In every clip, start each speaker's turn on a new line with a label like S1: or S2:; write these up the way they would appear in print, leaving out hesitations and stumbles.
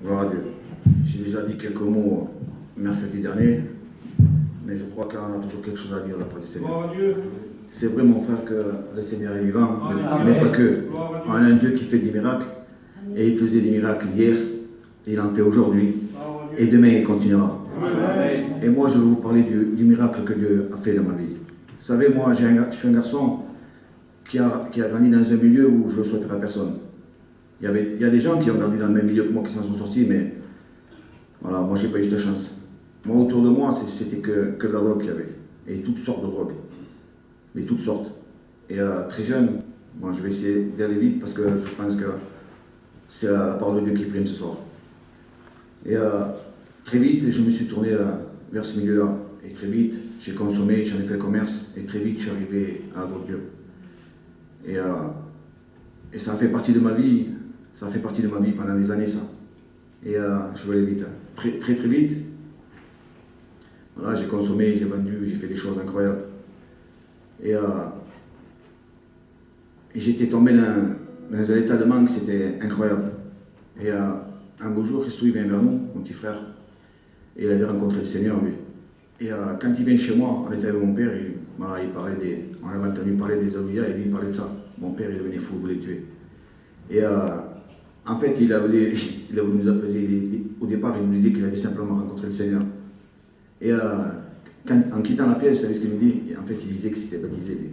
S1: Gloire à Dieu. J'ai déjà dit quelques mots mercredi dernier, mais je crois qu'on a toujours quelque chose à dire de la part du Seigneur.
S2: Gloire à Dieu.
S1: C'est vrai, mon frère, que le Seigneur est vivant,
S2: Amen.
S1: mais pas que.
S2: Gloire à Dieu.
S1: On a un Dieu qui fait des miracles, et il faisait des miracles hier, et il en fait aujourd'hui,
S2: Gloire à Dieu.
S1: et demain il continuera.
S2: Amen.
S1: Et moi, je vais vous parler du miracle que Dieu a fait dans ma vie. Vous savez, moi, je suis un garçon qui a grandi dans un milieu où je ne le souhaiterais à personne. Il y a des gens qui ont grandi dans le même milieu que moi qui s'en sont sortis, mais voilà, moi, je n'ai pas eu cette chance. Moi, autour de moi, c'était que de la drogue qu'il y avait. Et toutes sortes de drogues. Mais toutes sortes. Et très jeune, moi, je vais essayer d'aller vite parce que je pense que c'est la parole de Dieu qui prime ce soir. Et très vite, je me suis tourné vers ce milieu-là. Et très vite, j'ai consommé, j'en ai fait le commerce. Et très vite, je suis arrivé à la drogue dure. Et ça fait partie de ma vie. Ça fait partie de ma vie pendant des années, ça. Et je vais aller vite. Très vite. Voilà, j'ai consommé, j'ai vendu, j'ai fait des choses incroyables. Et j'étais tombé dans un état de manque, c'était incroyable. Et un beau jour, Christo, il vient vers nous, mon petit frère. Et il avait rencontré le Seigneur, lui. Et quand il vient chez moi, on était avec mon père, on avait entendu parler des Alléluia, et lui il parlait de ça. Mon père, il devenait fou, il voulait le tuer. Et en fait, il a voulu nous apaiser. Au départ, il nous disait qu'il avait simplement rencontré le Seigneur. Et en quittant la pièce, vous savez ce qu'il me dit? Et en fait, il disait que c'était baptisé. Lui.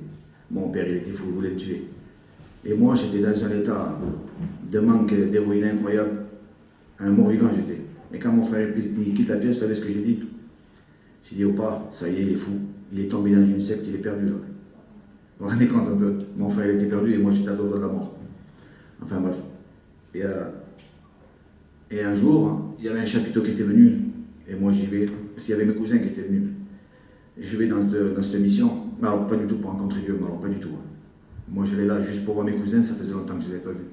S1: Mon père, il était fou, il voulait le tuer. Et moi, j'étais dans un état de manque d'héroïne incroyable. Un mort-vivant, j'étais. Et quand mon frère il quitte la pièce, vous savez ce que j'ai dit? J'ai dit, Opa, ça y est, il est fou. Il est tombé dans une secte, il est perdu. Là. Vous vous rendez compte un peu? Mon frère, il était perdu et moi, j'étais à l'ordre de la mort. Enfin, bref. Et un jour, hein, il y avait un chapiteau qui était venu. Et moi, j'y vais. Parce qu'il y avait mes cousins qui étaient venus. Et je vais dans cette mission. Mais alors, pas du tout pour rencontrer Dieu, mais alors, pas du tout. Hein. Moi, j'allais là juste pour voir mes cousins, ça faisait longtemps que je ne les avais pas vus.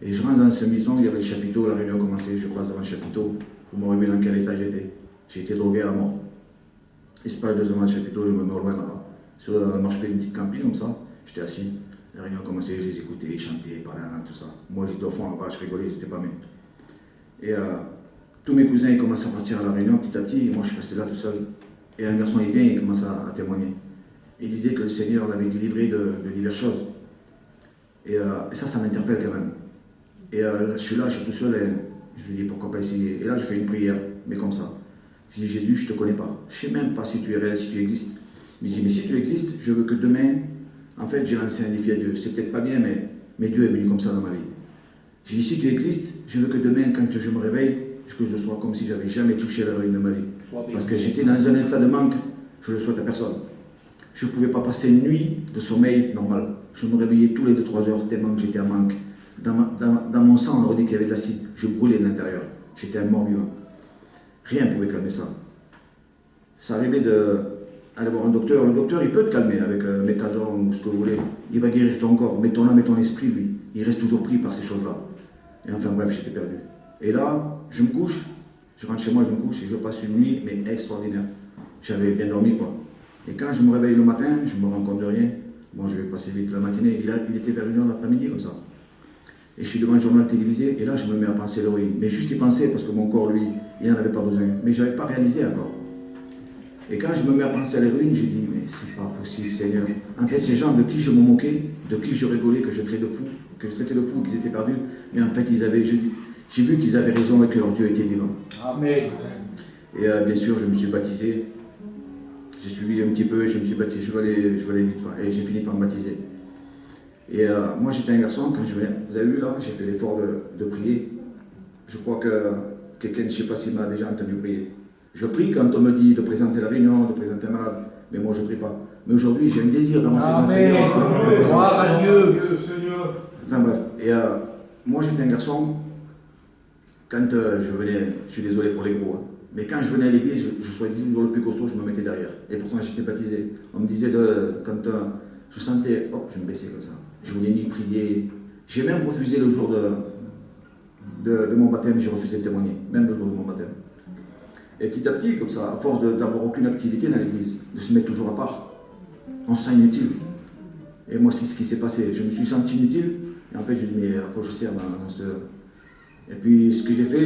S1: Et je rentre dans cette maison, il y avait le chapiteau, la réunion a commencé, je passe devant le chapiteau. Vous m'aurez vu dans quel état j'étais. J'ai été drogué à mort. Et c'est pas devant le chapiteau, je me mets au loin là-bas. Sur la marche-pied d'une petite campine comme ça, j'étais assis. La réunion a commencé, je les écoutais, ils chantaient, parlaient, tout ça. Moi, j'étais au fond là-bas, je rigolais, j'étais pas bien. Et tous mes cousins, ils commencent à partir à la réunion petit à petit, et moi, je suis resté là tout seul. Et un garçon, il vient, il commence à témoigner. Il disait que le Seigneur l'avait délivré de diverses choses. Et ça m'interpelle quand même. Et je suis là, je suis tout seul, et je lui dis pourquoi pas essayer. Et là, je fais une prière, mais comme ça. Je dis, Jésus, je ne te connais pas. Je ne sais même pas si tu es réel, si tu existes. Il me dit, mais si tu existes, je veux que demain, en fait, j'ai lancé un défi à Dieu. C'est peut-être pas bien, mais Dieu est venu comme ça dans ma vie. J'ai dit, si tu existes, je veux que demain, quand je me réveille, que je sois comme si j'avais jamais touché l'héroïne de ma vie. Parce que j'étais dans un état de manque, je ne le souhaite à personne. Je ne pouvais pas passer une nuit de sommeil normal. Je me réveillais tous les 2-3 heures tellement que j'étais en manque. Dans mon sang, on aurait dit qu'il y avait de l'acide. Je brûlais de l'intérieur. J'étais un mort-vivant. Rien ne pouvait calmer ça. Ça arrivait d'aller voir un docteur. Le docteur, il peut te calmer avec méthadone ou ce que vous voulez. Il va guérir ton corps. Mais ton âme et ton esprit, lui, il reste toujours pris par ces choses-là. Et enfin bref, j'étais perdu. Et là, je me couche. Je rentre chez moi, je me couche et je passe une nuit, mais extraordinaire. J'avais bien dormi, quoi. Et quand je me réveille le matin, je me rends compte de rien. Bon, je vais passer vite la matinée. Il était vers 1h de l'après-midi, comme ça. Et je suis devant le journal télévisé, et là, je me mets à penser à l'héroïne. Mais juste y penser, parce que mon corps, lui, il n'en avait pas besoin. Mais je n'avais pas réalisé encore. Et quand je me mets à penser à l'héroïne, j'ai dit, mais c'est pas possible, Seigneur. En fait, ces gens de qui je me moquais, de qui je rigolais, que je traitais de fous, qu'ils étaient perdus, mais en fait, j'ai vu qu'ils avaient raison et que leur Dieu était vivant.
S2: Amen.
S1: Et bien sûr, je me suis baptisé. J'ai suivi un petit peu, je me suis baptisé, je vais aller vite, et j'ai fini par me baptiser. Et moi, j'étais un garçon, quand je venais, vous avez vu là, j'ai fait l'effort de prier. Je crois que quelqu'un, je ne sais pas s'il m'a déjà entendu prier. Je prie quand on me dit de présenter la réunion, de présenter un malade, mais moi, je ne prie pas. Mais aujourd'hui, j'ai un désir d'avancer dans le Seigneur.
S2: Gloire à Dieu, Seigneur.
S1: Enfin bref, et moi, j'étais un garçon, quand je venais, je suis désolé pour les gros, hein, mais quand je venais à l'église, je choisissais toujours le plus costaud, je me mettais derrière. Et pourtant, j'étais baptisé. On me disait, quand je sentais, hop, je me baissais comme ça. Je voulais ni prier. J'ai même refusé le jour de mon baptême, j'ai refusé de témoigner, même le jour de mon baptême. Et petit à petit, comme ça, à force d'avoir aucune activité dans l'église, de se mettre toujours à part, on se sent inutile. Et moi, c'est ce qui s'est passé. Je me suis senti inutile, et en fait, je me dis, mais à quoi je sers dans ce... Et puis, ce que j'ai fait,